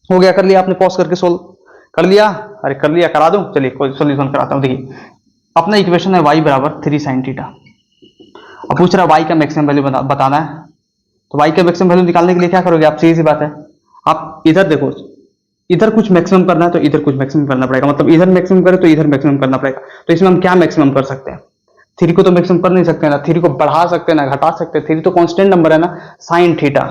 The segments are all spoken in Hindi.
हो गया, कर लिया आपने, पॉज करके सोल्व कर लिया? अरे कर लिया, करा दूं? चलिए कोई सोल्यूशन कराता हूं। देखिए अपना इक्वेशन है y बराबर 3 sin थीटा। अब पूछ रहा है y का मैक्सिमम वैल्यू बताना है। तो y का मैक्सिमम वैल्यू निकालने के लिए क्या करोगे आप? सीधी सी बात है, आप इधर देखो, इधर कुछ मैक्सिमम करना है तो इधर कुछ मैक्सिमम करना पड़ेगा, मतलब इधर मैक्सिमम करे तो इधर मैक्सिमम करना पड़ेगा। तो इसमें हम क्या मैक्सिमम कर सकते हैं? थ्री को तो मैक्सिमम कर नहीं सकते ना, थ्री को बढ़ा सकते हैं ना घटा सकते हैं, थ्री तो कांस्टेंट नंबर है ना। साइन थीटा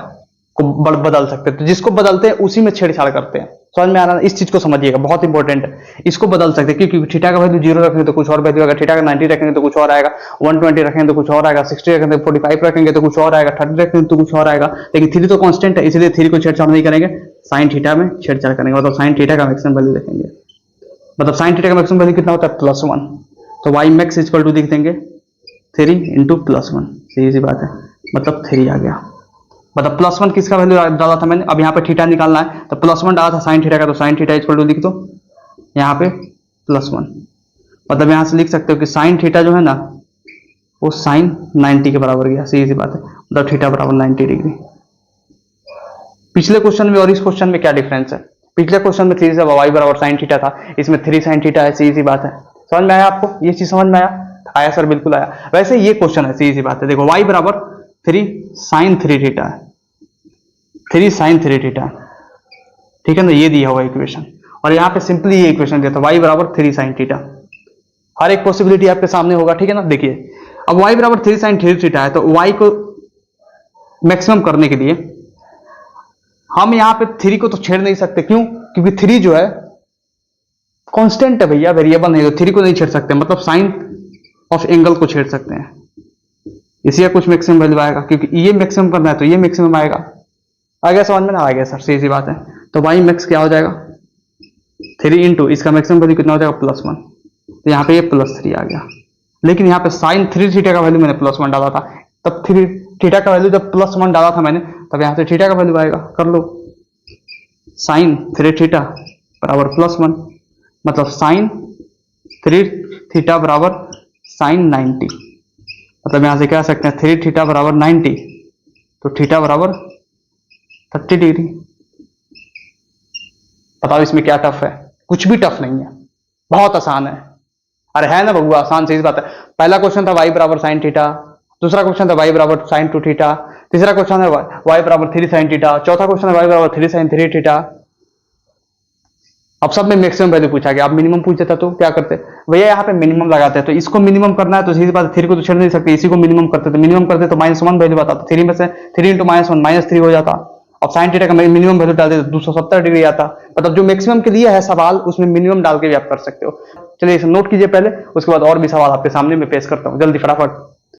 को बदल सकते हैं, तो जिसको बदलते हैं उसी में छेड़छाड़ करते हैं। समझ में आ रहा है? इस चीज को समझिएगा, बहुत इंपॉर्टेंट है। इसको बदल सकते हैं क्योंकि थीटा का वैल्यू 0 रखेंगे तो कुछ और वैल्यू आएगा, थीटा का 90 रखेंगे तो कुछ और आएगा, 120 रखेंगे तो कुछ और आएगा, 60 रखेंगे तो 45 रखेंगे तो कुछ और आएगा, 30 रखेंगे तो कुछ और आएगा। लेकिन थ्री तो कांस्टेंट है, इसलिए थ्री को छेड़छाड़ नहीं करेंगे, साइन थीटा में छेड़छाड़ करेंगे, मतलब साइन थीटा का मैक्सिमम वैल्यू देखेंगे। मतलब साइन थीटा का मैक्सिमम वैल्यू कितना होता है? +1। तो वाई मैक्स इक्वल टू लिख देंगे 3 इंटू +1। सीधी सी बात है, मतलब 3 आ गया। मतलब +1 किसका वैल्यू डाला था मैंने? अब यहाँ पे थीटा निकालना है तो +1 डाला था साइन थीटा का, तो साइन थीटा इक्वल टू लिख दो यहाँ पे +1। मतलब यहाँ से लिख सकते हो कि साइन थीटा जो है ना वो साइन 90 के बराबर गया। सीधी सी बात है, मतलब थीटा बराबर 90 डिग्री। पिछले क्वेश्चन में और इस क्वेश्चन में क्या डिफरेंस है? पिछले क्वेश्चन में 3 से y बराबर साइन थीटा था, इसमें 3 साइन थीटा है। सीधी सी बात है, समझ में आया आपको? ये चीज समझ में आया? आया सर, बिल्कुल आया। वैसे ये क्वेश्चन है, सीधी सी बात है। देखो y बराबर 3 साइन 3 थीटा है, 3 साइन 3 थीटा, ठीक है ना, ये दिया हुआ इक्वेशन। और यहाँ पे सिंपली ये इक्वेशन दिया था y बराबर 3 साइन थीटा। हर एक पॉसिबिलिटी आपके सामने होगा, ठीक है ना। देखिए अब y बराबर 3 साइन 3 थीटा है, तो y को मैक्सिमम करने के लिए हम यहाँ पे 3 को तो छेड़ नहीं सकते। क्यों? क्योंकि 3 जो है कांस्टेंट है भैया, वेरिएबल नहीं, तो 3 को नहीं छेड़ सकते, मतलब साइन ऑफ एंगल को छेड़ सकते हैं, इसी का कुछ मैक्सिमम वैल्यू आएगा। क्योंकि ये मैक्सिमम करना है तो ये मैक्सिमम आएगा। आ गया समझ में ना? आ गया सर, सीधी सी बात है। तो वाई मैक्स क्या हो जाएगा? 3 इंटू इसका मैक्सिमम वैल्यू कितना हो जाएगा? +1। तो यहाँ पे ये +3 आ गया। लेकिन यहाँ पे साइन 3 थीटा का वैल्यू मैंने +1 डाला था, तब 3 थीटा का वैल्यू जब +1 डाला था मैंने, तब यहाँ से थीटा का वैल्यू आएगा। कर लो, साइन 3 थीटा बराबर +1, मतलब साइन 3 थीटा बराबर साइन 90। मतलब यहां से कह सकते हैं 3 थीटा बराबर 90, तो थीटा बराबर 30 डिग्री। बताओ इसमें क्या टफ है? कुछ भी टफ नहीं है, बहुत आसान है। अरे है ना बबुआ, आसान से इस बात है। पहला क्वेश्चन था y बराबर साइन थीटा, दूसरा क्वेश्चन था y बराबर साइन 2 थीटा, तीसरा क्वेश्चन है y बराबर 3 साइन थीटा, चौथा क्वेश्चन है y बराबर 3 साइन 3 थीटा। अब सब में मैक्सिमम वैल्यू पूछा गया। अब मिनिमम पूछ देता तो क्या करते भैया? यहाँ पे मिनिमम लगाते हैं, तो इसको मिनिमम करना है तो सीधी बात है, 3 को तो छेड़ नहीं सकते, इसी को मिनिमम करते तो मिनिमम करते तो -1 वैल्यू बताता, 3 में से 3 इंटू -1 -3 हो जाता। अब साइन थीटा का मिनिमम वैल्यू डालते तो 270 डिग्री आता। मतलब जो मैक्सिमम के लिए है सवाल, उसमें मिनिमम डाल के भी आप कर सकते हो। चलिए इसे नोट कीजिए पहले, उसके बाद और भी सवाल आपके सामने मैं पेश करता हूँ, जल्दी फटाफट।